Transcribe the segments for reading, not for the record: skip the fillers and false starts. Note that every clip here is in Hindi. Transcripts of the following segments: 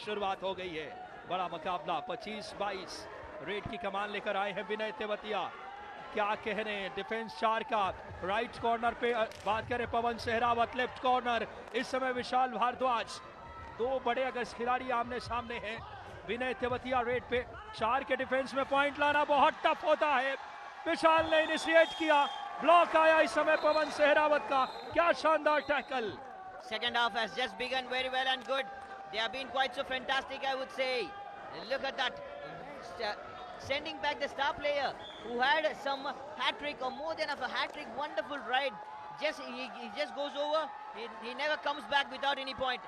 शुरुआत हो गई है। बड़ा मुकाबला 25-22 रेड की कमान लेकर आए हैं विनय तेवतिया। क्या कहने डिफेंस 4 का। राइट कॉर्नर पे बात करें पवन सहरावत, लेफ्ट कॉर्नर इस समय विशाल भारद्वाज। दो बड़े अगर खिलाड़ी आमने सामने हैं। विनय तेवतिया रेड पे 4 के डिफेंस में पॉइंट लाना बहुत टफ होता है। विशाल ने इनिशिएट किया, ब्लॉक आया इस समय पवन सहरावत का। क्या शानदार tackle. Second half has just begun very well and good. They have been quite so fantastic, I would say. Look at that. Sending back the star player who had some hat-trick or more than of a hat-trick. Wonderful ride. He just goes over. He never comes back without any point.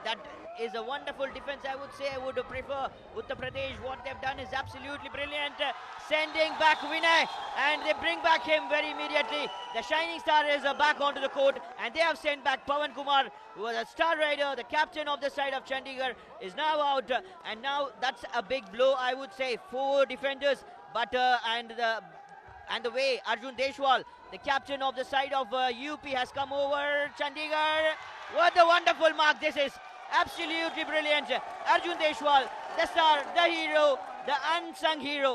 That is a wonderful defense, I would say. I would prefer Uttar Pradesh. What they've done is absolutely brilliant. Sending back Vinay, and they bring back him very immediately. The shining star is back onto the court, and they have sent back Pawan Kumar, who was a star rider, the captain of the side of Chandigarh, is now out, and now that's a big blow, I would say. 4 defenders, but and the way Arjun Deshwal, the captain of the side of UP, has come over Chandigarh. What a wonderful mark this is. Absolutely brilliant. Arjun Deshwal, the star, the hero, the unsung hero.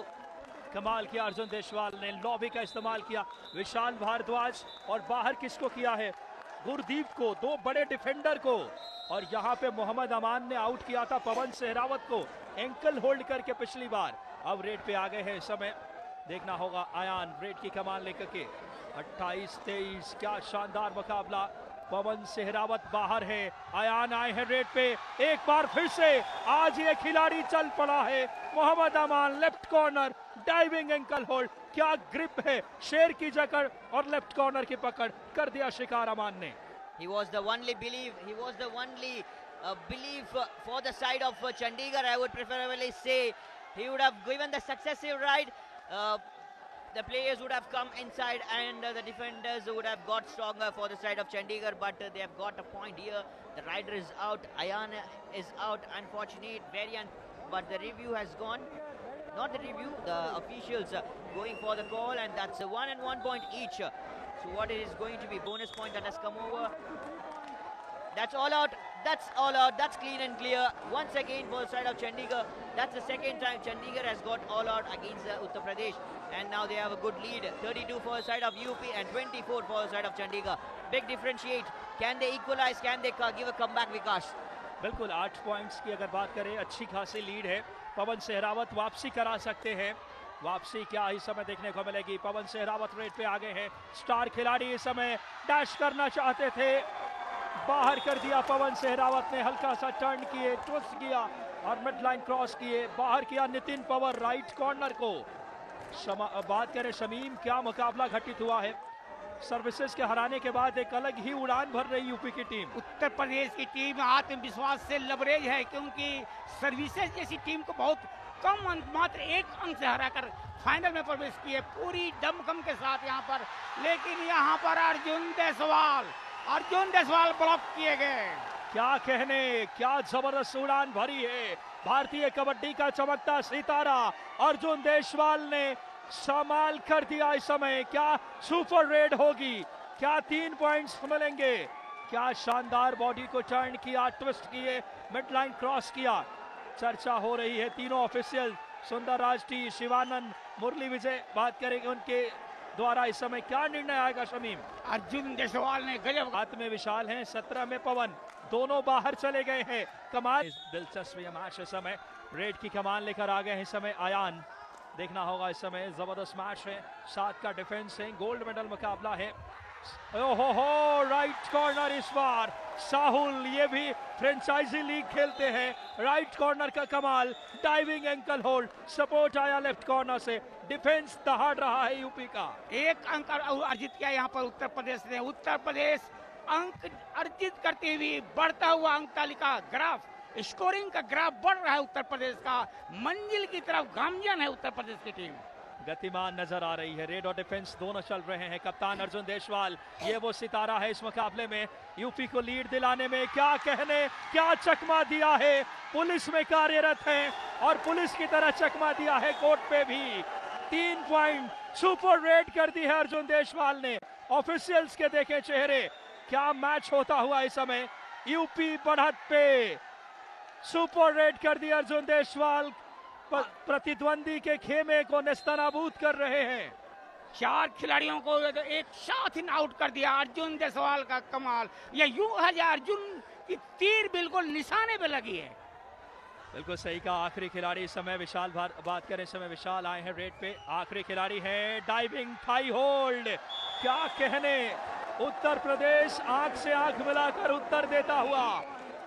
कमाल किया अर्जुन देशवाल ने, लॉबी का इस्तेमाल किया। विशाल भारद्वाज और बाहर किसको किया है? गुरदीप को, 2 बड़े डिफेंडर को। और यहाँ पे मोहम्मद अमान ने आउट किया था पवन सहरावत को, एंकल होल्ड करके पिछली बार। अब रेड पे आ गए हैं इस समय। देखना होगा आयान रेड की कमान लेकर के। 28-23 क्या शानदार मुकाबला। पवन सहरावत बाहर है, आयान आए हैं रेड पे। एक बार फिर से आज ये खिलाड़ी चल पड़ा है। Mohammad Aman left corner, diving ankle hold. क्या ग्रिप है, शेर की जकड़ और लेफ्ट कॉर्नर की पकड़ कर दिया शिकार अमान ने। He was the only belief. He was the only belief for the side of Chandigarh. I would preferably say he would have given the successive ride. The players would have come inside, and the defenders would have got stronger for the side of Chandigarh, but they have got a point here. The rider is out, Ayan is out, unfortunate, but the review has gone. Not the review, the officials going for the call, and that's 1 and 1 point each. So what it is going to be, bonus point that has come over. That's all out. That's all out. That's clean and clear. Once again for the side of Chandigarh. That's the second time Chandigarh has got all out against Uttar Pradesh. And now they have a good lead. 32 for the side of UP and 24 for the side of Chandigarh. Big differentiate. Can they equalize? Can they give a comeback, Vikash? बिल्कुल 8 पॉइंट्स की अगर बात करें, अच्छी खासी लीड है। पवन सहरावत वापसी करा सकते हैं। वापसी क्या इस समय देखने को मिलेगी। पवन सहरावत रेड पे आ गए हैं। स्टार खिलाड़ी इस समय डैश करना चाहते थे, बाहर कर दिया पवन सहरावत ने। हल्का सा टर्न किए, ट्विस्ट किया और मिड लाइन क्रॉस किए, बाहर किया नितिन पवार राइट कॉर्नर को। बात करें शमीम, क्या मुकाबला घटित हुआ है। सर्विसेज के हराने के बाद एक अलग ही उड़ान भर रही यूपी की टीम। उत्तर प्रदेश की टीम आत्मविश्वास से लबरेज है, क्योंकि सर्विसेज जैसी टीम को बहुत कम अंक, मात्र 1 अंक से हराकर फाइनल में प्रवेश किए पूरी दमखम के साथ यहाँ पर। लेकिन यहाँ पर अर्जुन देशवाल ब्लॉक किए गए। क्या कहने, क्या जबरदस्त उड़ान भरी है भारतीय कबड्डी का चमकता सितारा अर्जुन देशवाल ने। संभाल कर दिया इस समय। क्या सुपर रेड होगी, क्या 3 पॉइंट्स मिलेंगे। क्या शानदार बॉडी को टर्न किया, ट्विस्ट किए, मिड लाइन क्रॉस किया। चर्चा हो रही है तीनों ऑफिशियल, सुंदर राज टी, शिवानंद, मुरली विजय, बात करेंगे उनके द्वारा इस समय क्या निर्णय आएगा। शमीम, अर्जुन देशवाल ने गजब। हाथ में विशाल हैं, 17 में पवन, दोनों बाहर चले गए हैं। कमाल दिलचस्प मैच इस समय। रेड की कमान लेकर आ गए हैं इस समय आयान। देखना होगा इस समय, जबरदस्त मैच है। 7 का डिफेंस है, गोल्ड मेडल मुकाबला है। ओहो, राइट कॉर्नर इस बार साहुल, ये भी फ्रेंचाइजी लीग खेलते हैं। राइट कॉर्नर का कमाल, डाइविंग एंकल होल्ड, सपोर्ट आया लेफ्ट कॉर्नर से। डिफेंस दहाड़ रहा है यूपी का। 1 अंक अर्जित किया यहाँ पर उत्तर प्रदेश ने। उत्तर प्रदेश अंक अर्जित करते हुए बढ़ता हुआ अंक तालिका ग्राफ, स्कोरिंग का ग्राफ बढ़ रहा है उत्तर प्रदेश का। मंजिल की तरफ गामजन है उत्तर प्रदेश की टीम, गतिमान नजर आ रही है। रेड और डिफेंस दोनों चल रहे हैं। कप्तान अर्जुन देशवाल, ये वो सितारा है इस मुकाबले में, यूपी को लीड दिलाने में। क्या कहने, क्या चकमा दिया है। पुलिस में कार्यरत है और पुलिस की तरह चकमा दिया है कोर्ट पे भी। 3 पॉइंट, सुपर रेड कर दी है अर्जुन देशवाल ने। ऑफिशियल्स के देखे चेहरे, क्या मैच होता हुआ इस समय। यूपी बढ़त पे, सुपर रेड कर दिया अर्जुन देशवाल, प्रतिद्वंदी के खेमे को नेस्तनाबूद कर रहे हैं। 4 खिलाड़ियों को एक साथ इन आउट कर दिया अर्जुन देशवाल का कमाल। ये यूं है अर्जुन की तीर बिल्कुल निशाने पे लगी है। बिल्कुल सही कहा। आखिरी खिलाड़ी इस समय विशाल बात करें, इस समय विशाल आए हैं रेड पे। आखिरी खिलाड़ी है, डाइविंग थाई होल्ड, क्या कहने। उत्तर प्रदेश आंख से आंख मिलाकर उत्तर देता हुआ।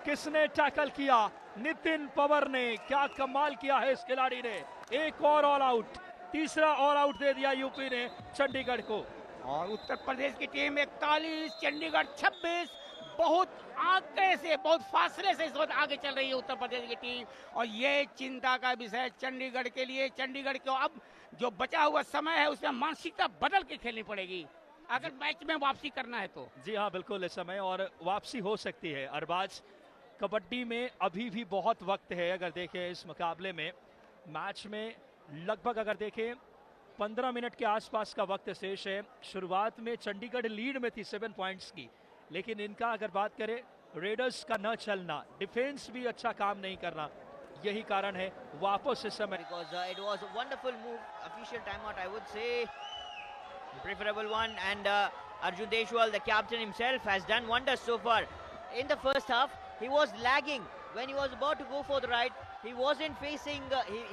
किसने टैकल किया? नितिन पवर ने। क्या कमाल किया है इस खिलाड़ी ने। एक और ऑल आउट, तीसरा ऑल आउट दे दिया यूपी ने चंडीगढ़ को। और उत्तर प्रदेश की टीम 41, चंडीगढ़ 26। बहुत आगे से, बहुत फासले से इस वक्त आगे चल रही है उत्तर प्रदेश की टीम। और ये चिंता का विषय चंडीगढ़ के लिए। चंडीगढ़ को अब जो बचा हुआ समय है उसमें मानसिकता बदल के खेलनी पड़ेगी अगर मैच में वापसी करना है तो। जी हाँ, बिल्कुल इस समय और वापसी हो सकती है। अरबाज, कबड्डी में अभी भी बहुत वक्त है। अगर देखें इस मुकाबले में, मैच में लगभग अगर देखें 15 मिनट के आसपास का वक्त शेष है। शुरुआत में चंडीगढ़ लीड में थी 7 पॉइंट्स की, लेकिन इनका अगर बात करें रेडर्स का न चलना, डिफेंस भी अच्छा काम नहीं करना, यही कारण है वापस इस समय। Because it was a wonderful move, official timeout I would say, preferable one, and Arjun Deshwal, the captain himself, has done wonders so far. In the first half, he was lagging when he was about to go for the right. He wasn't facing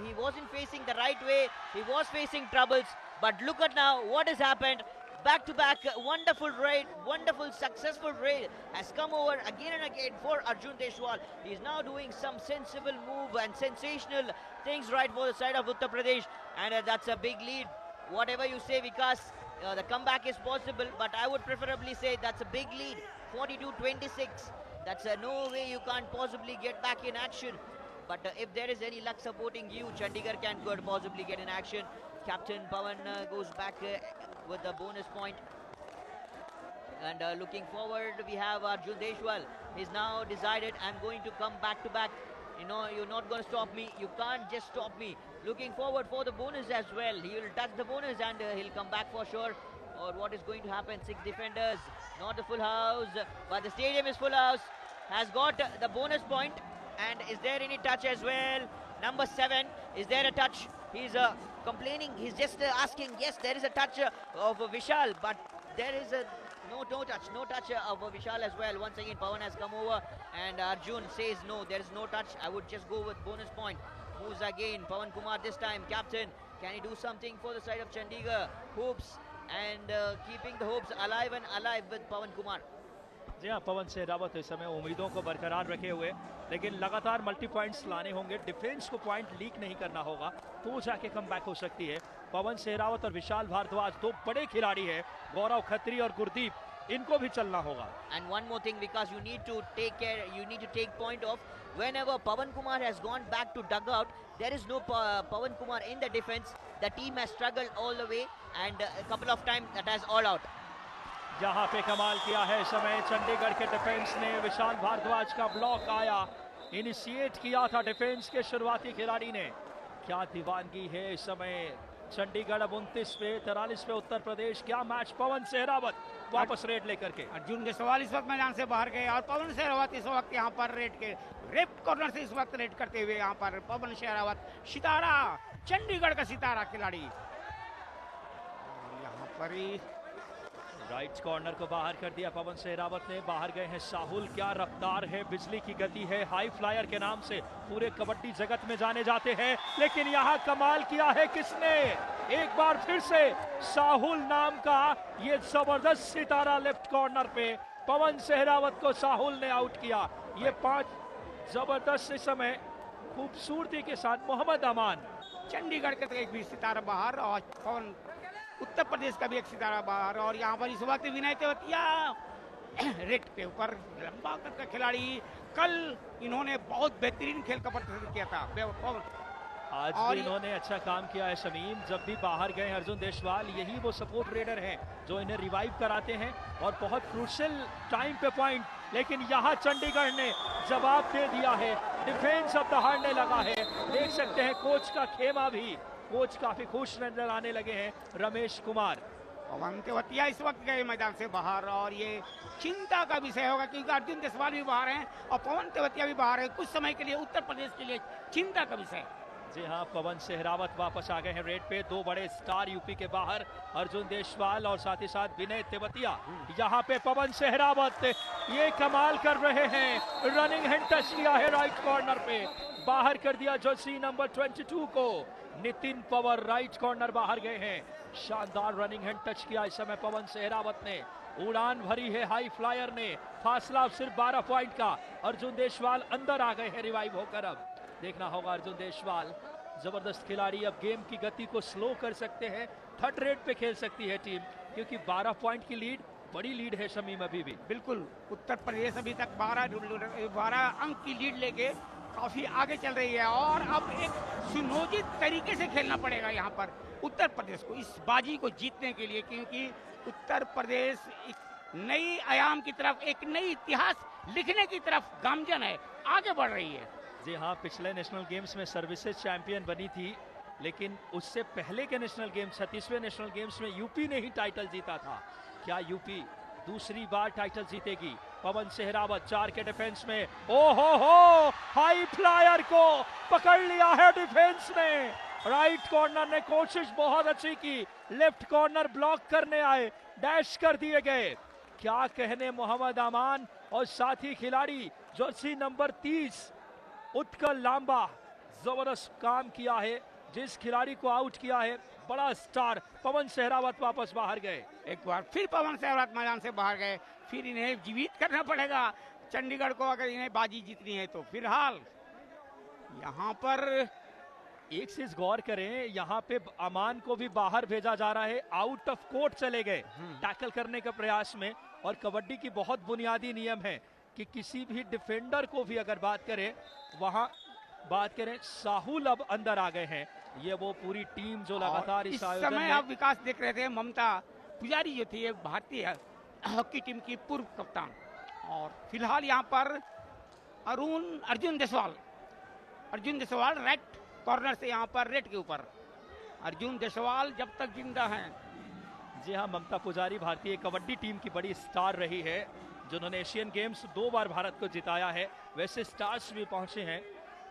he wasn't facing the right way. He was facing troubles. But look at now what has happened. Back to back, wonderful raid, wonderful successful raid has come over again and again for Arjun Deshwal. He is now doing some sensible move and sensational things right for the side of Uttar Pradesh, and that's a big lead. Whatever you say, Vikas, the comeback is possible, but I would preferably say that's a big lead, 42-26. That's no way you can't possibly get back in action. But if there is any luck supporting you, Chandigarh can possibly get in action. Captain Pawan goes back with the bonus point. And looking forward, we have Arjun Deshwal. He's now decided, I'm going to come back to back. You know, you're not going to stop me. You can't just stop me. Looking forward for the bonus as well. He will touch the bonus and he'll come back for sure. Or what is going to happen? 6 defenders, not the full house, but the stadium is full house. Has got the bonus point. And is there any touch as well? Number 7, is there a touch? He's complaining. He's just asking. Yes, there is a touch of Vishal, but there is no touch of Vishal as well. Once again, Pawan has come over, and Arjun says no, there is no touch. I would just go with bonus point. Moves again, Pawan Kumar this time, captain. Can he do something for the side of Chandigarh? Hopes and keeping the hopes alive and alive with Pawan Kumar. जी हाँ, पवन सहरावत इस समय उम्मीदों को बरकरार रखे हुए, लेकिन लगातार मल्टी पॉइंट्स लाने होंगे। डिफेंस को पॉइंट लीक नहीं करना होगा, तो जाके कमबैक हो सकती है। पवन सहरावत और विशाल भारद्वाज दो बड़े खिलाड़ी हैं, गौरव खत्री और गुरदीप, इनको भी चलना होगा। And one more thing, because you need to take care, you need to take point of whenever Pawan Kumar has gone back to dugout, there is no Pawan Kumar in the defense. The team has struggled all the way, and a couple of times that has all out. जहां पे कमाल किया है इस समय चंडीगढ़ के डिफेंस ने। विशाल भारद्वाज का ब्लॉक आया, इनिशिएट किया था डिफेंस के शुरुआती खिलाड़ी ने। क्या दीवानगी है इस समय चंडीगढ़। अब 29 पे 43 पे उत्तर प्रदेश। क्या मैच। पवन सहरावत वापस रेड लेकर के। अर्जुन देशवाल इस वक्त मैदान से बाहर गए और पवन सहरावत इस वक्त यहाँ पर रेड के लेफ्ट कॉर्नर से इस वक्त रेड करते हुए यहाँ पर पवन सहरावत, सितारा, चंडीगढ़ का सितारा खिलाड़ी। यहाँ पर ही राइट कॉर्नर को बाहर कर दिया पवन सहरावत ने। बाहर गए हैं साहुल। क्या रफ्तार है, बिजली की गति है, हाई फ्लायर के नाम से पूरे कबड्डी जगत में जाने जाते हैं। लेकिन यहाँ कमाल किया है किसने? एक बार फिर से साहुल नाम का ये जबरदस्त सितारा लेफ्ट कॉर्नर पे पवन सहरावत को साहुल ने आउट किया। ये 5 जबरदस्त इस समय खूबसूरती के साथ मोहम्मद अमान। चंडीगढ़ के एक भी सितारा बाहर और पवन उत्तर प्रदेश का भी एक सितारा बाहर। और यहाँ पर इस वक्त विनय तेवतिया रेड पे ऊपर लंबा करके खिलाड़ी। कल इन्होंने बहुत बेहतरीन खेल का प्रदर्शन किया था। आज भी इन्होंने अच्छा काम किया है शमीम। जब भी बाहर गए अर्जुन देशवाल, यही वो सपोर्ट रेडर हैं जो इन्हें रिवाइव कराते हैं और बहुत क्रूशियल टाइम पे पॉइंट। लेकिन यहाँ चंडीगढ़ ने जवाब दे दिया है, डिफेंस अब दहाड़ने लगा है। देख सकते हैं कोच का खेमा भी, कोच काफी खुश नजर आने लगे हैं, रमेश कुमार। पवन तेवतिया इस वक्त गए मैदान से बाहर और ये चिंता का विषय होगा क्योंकि अर्जुन देसवाल भी बाहर हैं और पवन तेवतिया भी बाहर है। कुछ समय के लिए उत्तर प्रदेश के लिए चिंता का विषय। जी हाँ, पवन सेहरावत वापस आ गए हैं रेड पे। दो बड़े स्टार यूपी के बाहर, अर्जुन देशवाल और साथ ही साथ विनय तेवतिया। यहाँ पे पवन सेहरावत ये कमाल कर रहे हैं, रनिंग हैंड टच किया है राइट कॉर्नर पे, बाहर कर दिया जर्सी नंबर 22 को। नितिन पवर राइट कॉर्नर बाहर गए हैं, शानदार रनिंग हैंड टच किया इस समय पवन सेहरावत ने। उड़ान भरी है हाई फ्लायर ने, फासला सिर्फ 12 पॉइंट का। अर्जुन देशवाल अंदर आ गए हैं रिवाइव होकर। अब देखना होगा अर्जुन देशवाल, जबरदस्त खिलाड़ी, अब गेम की गति को स्लो कर सकते हैं। थर्ड रेट पे खेल सकती है टीम क्योंकि 12 पॉइंट की लीड, बड़ी लीड है शमीम अभी भी। बिल्कुल, उत्तर प्रदेश अभी तक 12 अंक की लीड लेके काफी आगे चल रही है और अब एक सुनियोजित तरीके से खेलना पड़ेगा यहाँ पर उत्तर प्रदेश को इस बाजी को जीतने के लिए, क्योंकि उत्तर प्रदेश एक नई आयाम की तरफ, एक नई इतिहास लिखने की तरफ गामजन है, आगे बढ़ रही है। जी हाँ, पिछले नेशनल गेम्स में सर्विसेज चैंपियन बनी थी, लेकिन उससे पहले के नेशनल गेम्स 36वें नेशनल गेम्स में यूपी ने ही टाइटल जीता था। क्या यूपी दूसरी बार टाइटल जीतेगी? पवन सेहरावत 4 के डिफेंस में, ओ हो हाई फ्लायर को पकड़ लिया है डिफेंस ने। राइट कॉर्नर ने कोशिश बहुत अच्छी की, लेफ्ट कॉर्नर ब्लॉक करने आए, डैश कर दिए गए। क्या कहने मोहम्मद अमान और साथी खिलाड़ी जर्सी नंबर 30 उत्कल लांबा, जबरदस्त काम किया है। जिस खिलाड़ी को आउट किया है, बड़ा स्टार पवन सेहरावत वापस बाहर गए। एक बार फिर पवन सेहरावत मैदान से बाहर गए, फिर इन्हें जीवित करना पड़ेगा चंडीगढ़ को अगर इन्हें बाजी जीतनी है तो। फिलहाल यहाँ पर एक चीज गौर करें, यहाँ पे अमान को भी बाहर भेजा जा रहा है, आउट ऑफ कोर्ट चले गए टैकल करने के प्रयास में। और कबड्डी की बहुत बुनियादी नियम है कि किसी भी डिफेंडर को भी अगर बात करें, वहां बात करें, साहुल अब अंदर आ गए हैं। ये वो पूरी टीम जो लगातार इस आयोजन समय में आप विकास देख रहे थे, ममता पुजारी जो थी भारतीय हॉकी टीम की पूर्व कप्तान, और फिलहाल यहाँ पर अर्जुन देशवाल राइट कॉर्नर से यहाँ पर रेड के ऊपर। अर्जुन देशवाल जब तक जिंदा हैं। जी हाँ, ममता पुजारी भारतीय कबड्डी टीम की बड़ी स्टार रही है, जिन्होंने एशियन गेम्स 2 बार भारत को जिताया है। वैसे स्टार्स भी पहुंचे हैं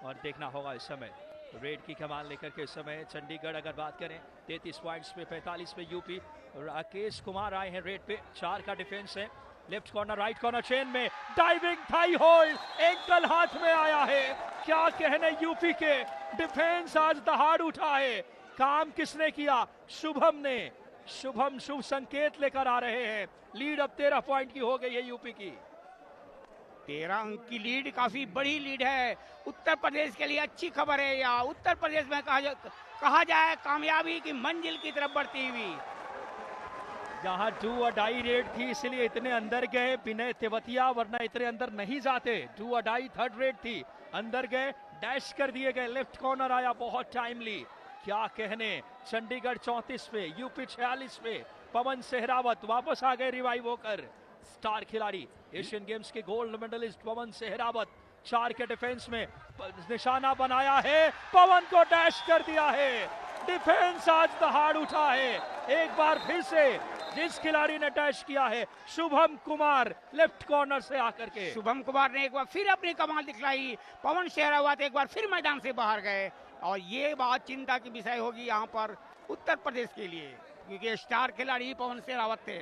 और देखना होगा इस समय रेड की कमान लेकर के। इस समय चंडीगढ़ अगर बात करें 33 पॉइंट्स पे, 45 पे यूपी। राकेश कुमार आए हैं रेड पे, 4 का डिफेंस है। Left corner right corner chain में डाइविंग थाई होल्ड, एंकल हाथ में आया है। क्या कहने यूपी के, डिफेंस आज दहाड़ उठा है। काम किसने किया? शुभम ने। शुभम शुभ संकेत लेकर आ रहे हैं। लीड अब 13 पॉइंट की हो गई है यूपी की। 13 अंक की लीड काफी बड़ी लीड है उत्तर प्रदेश के लिए। अच्छी खबर है, या उत्तर प्रदेश में कहा जाए कामयाबी की मंजिल की तरफ बढ़ती हुई। जहां डू और डाई रेड थी इसलिए इतने अंदर गए विनय तेवतिया, वरना इतने अंदर नहीं जाते। डू और डाई थर्ड रेड थी, अंदर गए, डैश कर दिए गए। लेफ्ट कॉर्नर आया बहुत टाइमली। क्या कहने, चंडीगढ़ 34 पे, यूपी 46 पे। पवन सेहरावत वापस आ गए रिवाइव होकर। स्टार खिलाड़ी, एशियन गेम्स के गोल्ड मेडलिस्ट पवन सेहरावत 4 के डिफेंस में निशाना बनाया है, पवन को डैश कर दिया है। डिफेंस आज दहाड़ उठा है। एक बार फिर से जिस खिलाड़ी ने डैश किया है, शुभम कुमार, लेफ्ट कॉर्नर से आकर के। शुभम कुमार ने एक बार फिर अपनी कमाल दिखलाई। पवन सेहरावत एक बार फिर मैदान से बाहर गए और ये बात चिंता की विषय होगी यहाँ पर उत्तर प्रदेश के लिए, क्योंकि स्टार खिलाड़ी पवन सेहरावत थे।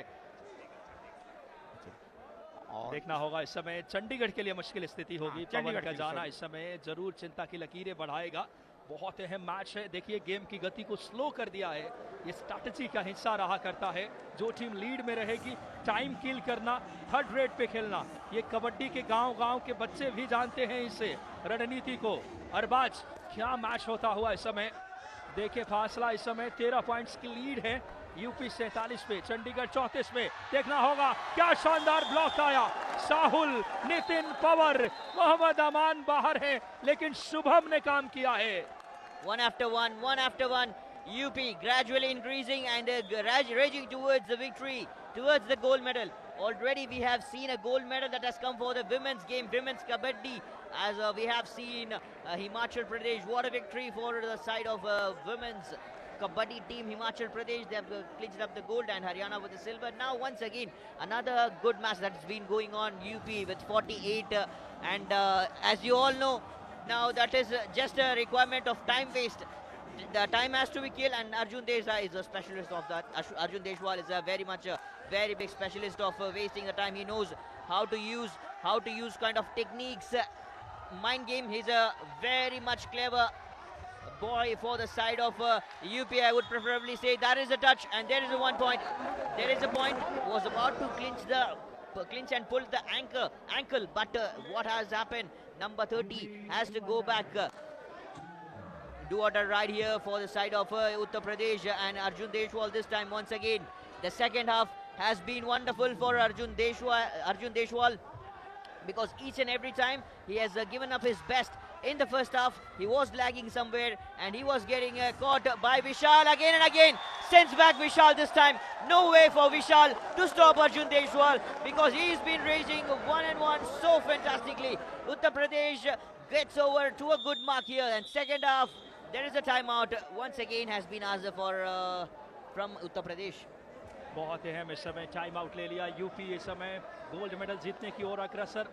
और देखना होगा इस समय चंडीगढ़ के लिए मुश्किल स्थिति होगी। पवन का जाना इस समय जरूर चिंता की लकीरें बढ़ाएगा। बहुत अहम मैच है। देखिए गेम की गति को स्लो कर दिया है, ये स्ट्रैटेजी का हिस्सा रहा करता है। जो टीम लीड में रहेगी, टाइम किल करना, थर्ड रेट पे खेलना, ये कबड्डी के गांव-गांव के बच्चे भी जानते हैं इसे, रणनीति को। अरबाज, क्या मैच होता हुआ इस समय। देखिए फासला इस समय 13 पॉइंट्स की लीड है यूपी 47 पे, चंडीगढ़ 34 पे। देखना होगा क्या शानदार ब्लॉक आया। साहुल, नितिन पवर, मोहम्मद अमान बाहर है, लेकिन शुभम ने काम किया है। One after one, UP gradually increasing and raging towards the victory, towards the gold medal. Already we have seen a gold medal that has come for the women's game, women's kabaddi, as we have seen Himachal Pradesh. What a victory for the side of women's Kabaddi team Himachal Pradesh. They have clinched up the gold and Haryana with the silver. Now once again another good match that's been going on. UP with 48 and as you all know, now that is just a requirement of time waste. The time has to be killed, and Arjun Deshwal is a specialist of that. Arjun Deshwal is a very big specialist of wasting the time. He knows how to use kind of techniques, mind game. He's a very much clever boy for the side of UP. I would preferably say that is a touch, and there is a 1 point. There is a point. Was about to clinch and pull the ankle, but what has happened? Number 30 has to go back. Do order right here for the side of Uttar Pradesh, and Arjun Deshwal this time once again. The second half has been wonderful for Arjun Deshwal, because each and every time he has given up his best. In the first half, he was lagging somewhere and he was getting caught by Vishal again and again. Sends back Vishal this time. No way for Vishal to stop Arjun Deshwal, because he's been raging 1-1 so fantastically. Uttar Pradesh gets over to a good mark here, and second half, there is a timeout once again has been asked for from Uttar Pradesh. बहुत अहम इस समय टाइम आउट ले लिया यूपी। इस समय गोल्ड मेडल जीतने की ओर अग्रसर।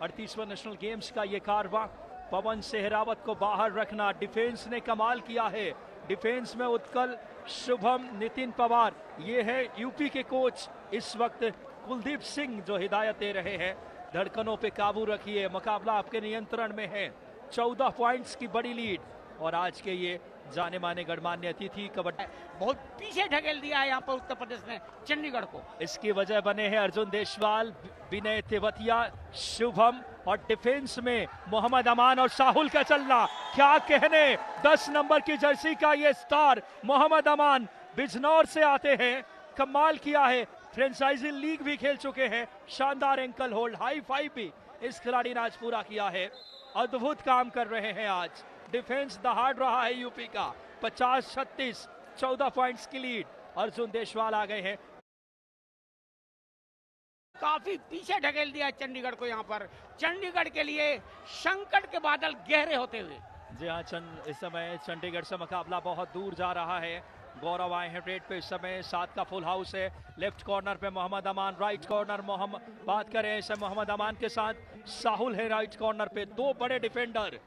38वां नेशनल गेम्स का ये कारवां। पवन सेहरावत को बाहर रखना, डिफेंस ने कमाल किया है। डिफेंस में उत्कल, शुभम, नितिन पवार, ये है यूपी के कोच इस वक्त कुलदीप सिंह जो हिदायत दे रहे हैं। धड़कनों पे काबू रखिए, मुकाबला आपके नियंत्रण में है। 14 पॉइंट्स की बड़ी लीड, और आज के ये जाने माने गणमान्य अतिथि कबड्डी बहुत पीछे ढकेल दिया है यहाँ पर उत्तर प्रदेश ने चंडीगढ़ को। इसकी वजह बने हैं अर्जुन देशवाल, विनय तेवतिया, शुभम, और डिफेंस में मोहम्मद अमान और साहुल का चलना। क्या कहने, 10 नंबर की जर्सी का ये स्टार मोहम्मद अमान बिजनौर से आते हैं। कमाल किया है, फ्रेंचाइजी लीग भी खेल चुके हैं। शानदार एंकल होल्ड, हाई फाइव भी इस खिलाड़ी ने आज पूरा किया है। अद्भुत काम कर रहे हैं आज। डिफेंस दहाड़ रहा है यूपी का। 50-36, 14 पॉइंट्स की लीड। अर्जुन देशवाल आ गए हैं। काफी पीछे ढकेल दिया चंडीगढ़ को यहाँ पर। चंडीगढ़ के लिए संकट के बादल गहरे होते हुए। जी हाँ, इस समय चंडीगढ़ से मुकाबला बहुत दूर जा रहा है। गौरव आए हैं रेड पे इस समय। 7 का फुल हाउस है। लेफ्ट कॉर्नर पे मोहम्मद अमान, राइट कॉर्नर बात करें इस मोहम्मद अमान के साथ साहुल है राइट कॉर्नर पे। 2 बड़े डिफेंडर,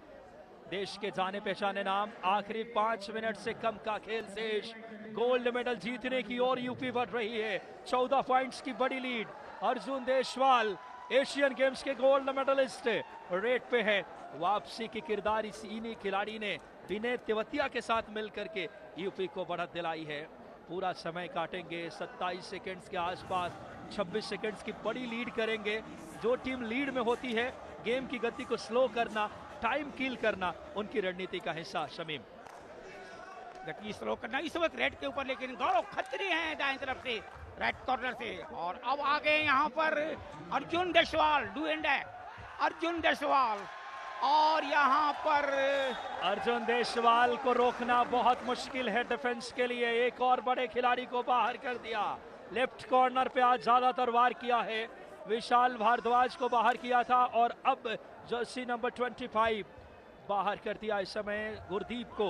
देश के जाने पहचाने नाम। आखिरी 5 मिनट से कम का खेल शेष। गोल्ड मेडल जीतने की ओर यूपी बढ़ रही है। 14 पॉइंट्स की बड़ी lead. Arjun Deshwal Asian Games के गोल्ड मेडलिस्ट रेड पे है। वापसी की किरदार इन्हीं खिलाड़ी ने विनय तेवतिया के साथ मिलकर के यूपी को बढ़त दिलाई है। पूरा समय काटेंगे, 27 सेकंड्स के आसपास, 26 सेकंड्स की बड़ी लीड करेंगे। जो टीम लीड में होती है, गेम की गति को स्लो करना, टाइम किल करना उनकी रणनीति का हिस्सा। शमीम, गति स्लो करना इस वक्त रेड के ऊपर, लेकिन गौरव खतरे हैं दाएं तरफ से, राइट कॉर्नर से। और अब आ गए यहाँ पर अर्जुन देशवाल, डू एंड अर्जुन देशवाल, और यहाँ पर अर्जुन देशवाल को रोकना बहुत मुश्किल है डिफेंस के लिए। एक और बड़े खिलाड़ी को बाहर कर दिया। लेफ्ट कॉर्नर पे आज ज्यादातर वार किया है। विशाल भारद्वाज को बाहर किया था, और अब जर्सी नंबर 25 बाहर कर दिया इस समय गुरदीप को।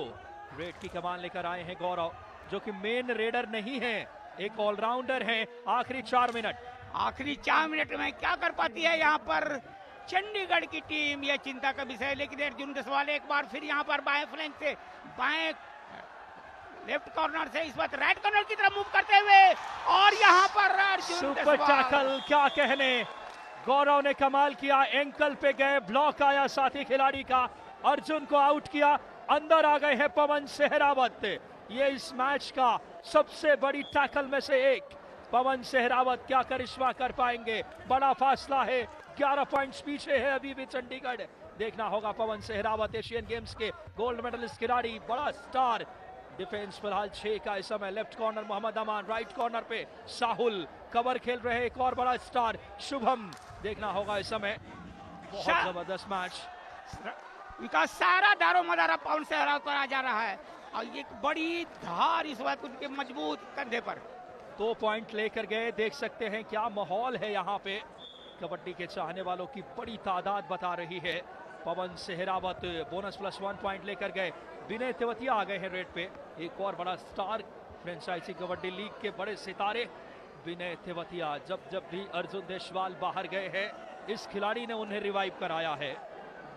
रेड की कमान लेकर आए हैं गौरव, जो कि मेन रेडर नहीं है, एक ऑलराउंडर है। आखिरी 4 मिनट में क्या कर पाती है यहाँ पर चंडीगढ़ की टीम, यह चिंता का विषय है। लेकिन अर्जुन देशवाल एक बार फिर यहाँ पर बाएं फ्लैंक से, बाएं लेफ्ट कॉर्नर से इस वक्त राइट कॉर्नर की तरफ मूव करते हुए, और यहाँ पर अर्जुन सुपर टैकल। क्या कहने, गौरव ने कमाल किया। एंकल पे गए, ब्लॉक आया साथी खिलाड़ी का, अर्जुन को आउट किया। अंदर आ गए हैं पवन सेहरावत। ये इस मैच का सबसे बड़ी टैकल में से एक। पवन सेहरावत क्या करिश्मा कर पाएंगे? बड़ा फासला है, 11 पॉइंट्स पीछे है अभी भी चंडीगढ़। देखना होगा पवन सेहरावत, एशियन गेम्स के गोल्ड मेडलिस्ट खिलाड़ी, बड़ा स्टार। डिफेंस फिलहाल 6 का इस समय। लेफ्ट कॉर्नर मोहम्मद अमान, राइट कॉर्नर पे साहुल, कवर खेल रहे एक और बड़ा स्टार शुभम। देखना होगा इस समय, बहुत जबरदस्त मैच। उनका सारा दारो मदारा पवन सेहरावत पर आ जा रहा है, और एक बड़ी धार इस वक्त उनके मजबूत कंधे पर। 2 पॉइंट लेकर गए। देख सकते हैं क्या माहौल है यहाँ पे। कबड्डी के चाहने वालों की बड़ी तादाद बता रही है। पवन सेहरावत बोनस +1 पॉइंट लेकर गए। विनय तेवतिया आ गए हैं रेड पे, एक और बड़ा स्टार फ्रेंचाइजी कबड्डी लीग के बड़े सितारे विनय तेवतिया। जब जब भी अर्जुन देशवाल बाहर गए हैं, इस खिलाड़ी ने उन्हें रिवाइव कराया है।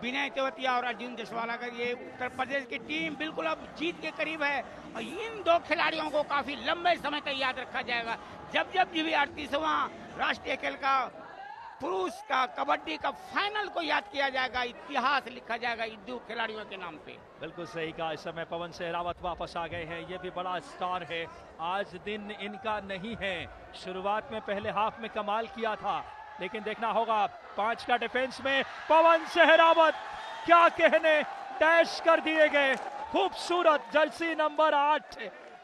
विनय तेवतिया और अर्जुन देशवाल, अगर ये उत्तर प्रदेश की टीम बिल्कुल अब जीत के करीब है और इन दो खिलाड़ियों को काफी लंबे समय तक याद रखा जाएगा। जब जब भी 38वां राष्ट्रीय खेल का पुरुष का कबड्डी का फाइनल को याद किया जाएगा, इतिहास लिखा जाएगा इन दो खिलाड़ियों के नाम पे। बिल्कुल सही कहा। इस समय पवन सेहरावत वापस आ गए हैं, ये भी बड़ा स्टार है। आज दिन इनका नहीं है, शुरुआत में पहले हाफ में कमाल किया था, लेकिन देखना होगा 5 का डिफेंस में पवन सेहरावत, क्या कहने, डैश कर दिए गए। खूबसूरत जर्सी नंबर 8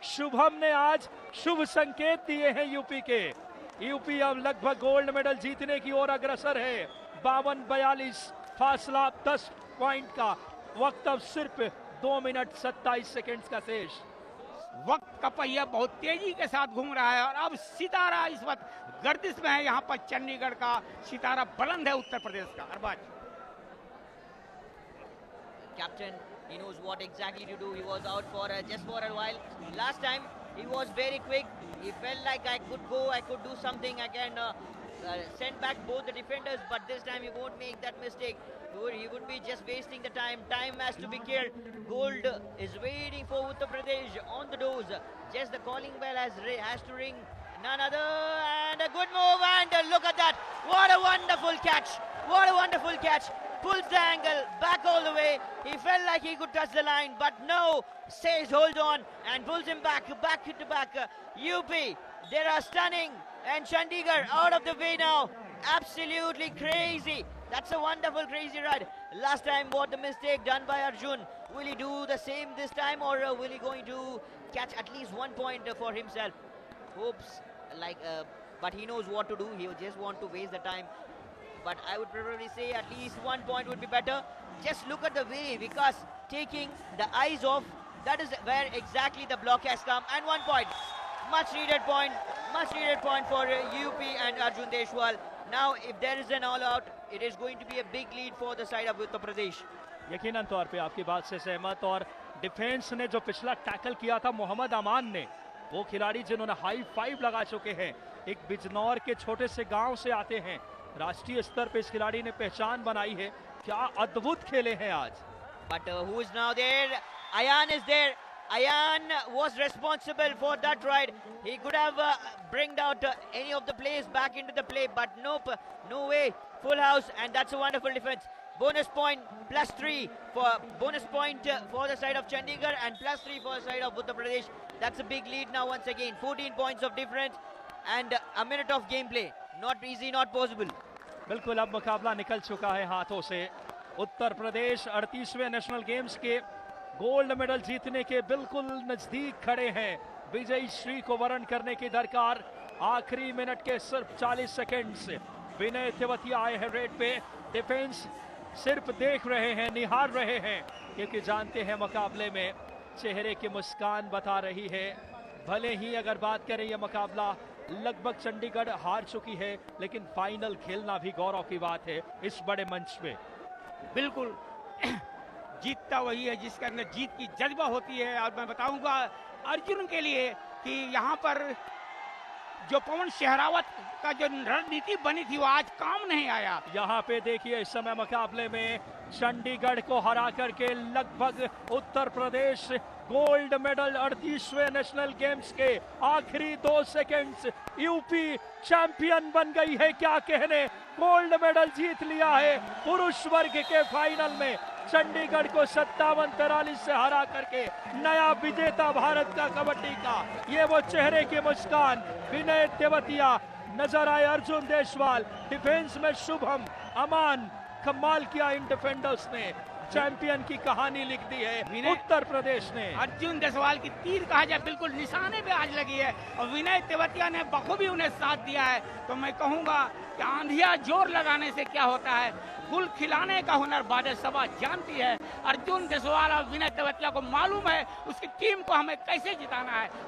शुभम ने आज शुभ संकेत दिए हैं यूपी के। यूपी अब लगभग गोल्ड मेडल जीतने की ओर अग्रसर है। 52-42 फासला 10 पॉइंट का। वक्त अब सिर्फ 2 मिनट 27 सेकंड्स का शेष। वक्त का पहिया बहुत तेजी के साथ घूम रहा है और अब सितारा इस वक्त गर्दिश में है। यहाँ पर चंडीगढ़ का सितारा बुलंद है उत्तर प्रदेश का। Arbaaz Captain, he knows what exactly to do. He was out for just for a while. Last time he was very quick. He felt like I could go, I could do something, I can send back both the defenders, but this time he won't make that mistake. He would be just wasting the time. Time has to be killed. Gold is waiting for Uttar Pradesh on the doors. Just the calling bell has to ring. None other, and a good move, and look at that. What a wonderful catch. What a wonderful catch. Pulls the angle back all the way. He felt like he could touch the line, but no, says hold on and pulls him back to back. UP, they are stunning, and Chandigarh out of the way now. Absolutely crazy. That's a wonderful crazy ride. Last time what the mistake done by Arjun. Will he do the same this time, or will he going to catch at least 1 point for himself? Hopes like, but he knows what to do. He just want to waste the time. But I would probably say at least 1 point would be better. Just look at the way Vikas taking the eyes off. That is where exactly the block has come. And 1 point. Much needed point for UP and Arjun Deshwal. Now if there is an all out, it is going to be a big lead for the side of Uttar Pradesh. यकीनन तौर पे आपकी बात से सहमत। और डिफेंस ने जो पिछला टैकल किया था मोहम्मद अमान ने, वो खिलाड़ी जिन्होंने हाई 5 लगा चुके हैं, एक बिजनौर के छोटे से गांव से आते हैं, राष्ट्रीय स्तर पे इस खिलाड़ी ने पहचान बनाई है। क्या अद्भुत खेले हैं आज। But who is now there? Ayan is there. Ayan was responsible for that ride. He could have bring out any of the players back into the play, but nope, no way. Full house, and that's a wonderful defense. Bonus point +3 for bonus point for the side of Chandigarh, and +3 for the side of Uttar Pradesh. That's a big lead now once again. 14 points of difference and a minute of gameplay. Not easy, not possible. बिल्कुल अब मुकाबला निकल चुका है हाथों से। उत्तर प्रदेश 38वें नेशनल गेम्स के गोल्ड मेडल जीतने के बिल्कुल नजदीक खड़े हैं। विजयी श्री को वरण करने की दरकार। आखिरी मिनट के सिर्फ 40 सेकंड से विनय तेवतिया आए हैं रेड पे। डिफेंस सिर्फ देख रहे हैं, निहार रहे हैं, क्योंकि जानते हैं मुकाबले में चेहरे की मुस्कान बता रही है। भले ही अगर बात करें ये मुकाबला लगभग चंडीगढ़ हार चुकी है, लेकिन फाइनल खेलना भी गौरव की बात है इस बड़े मंच पे। बिल्कुल जीतता वही है जिसके अंदर जीत की जज्बा होती है। और मैं बताऊंगा अर्जुन के लिए कि यहाँ पर जो पवन सेहरावत का जो रणनीति बनी थी वो आज काम नहीं आया। यहाँ पे देखिए इस समय मुकाबले में चंडीगढ़ को हरा करके लगभग Uttar Pradesh gold medal 38वें national games के आखिरी 2 सेकंड्स यूपी चैंपियन बन गई है। क्या कहने, गोल्ड मेडल जीत लिया है। पुरुष वर्ग के फाइनल में चंडीगढ़ को 57-43 से हरा करके नया विजेता भारत का कबड्डी का। ये वो चेहरे की मुस्कान। विनय तेवतिया, नजर आए अर्जुन देशवाल, डिफेंस में शुभम, अमान, कमाल किया इन डिफेंडर्स ने। चैंपियन की कहानी लिख दी है उत्तर प्रदेश ने। अर्जुन देशवाल की तीर कहा जाए बिल्कुल निशाने पे आज लगी है और विनय तेवतिया ने बखूबी उन्हें साथ दिया है। तो मैं कहूंगा कि आंधिया जोर लगाने से क्या होता है, गुल खिलाने का हुनर बादल सभा जानती है। अर्जुन देशवाल और विनय तेवतिया को मालूम है उसकी टीम को हमें कैसे जिताना है।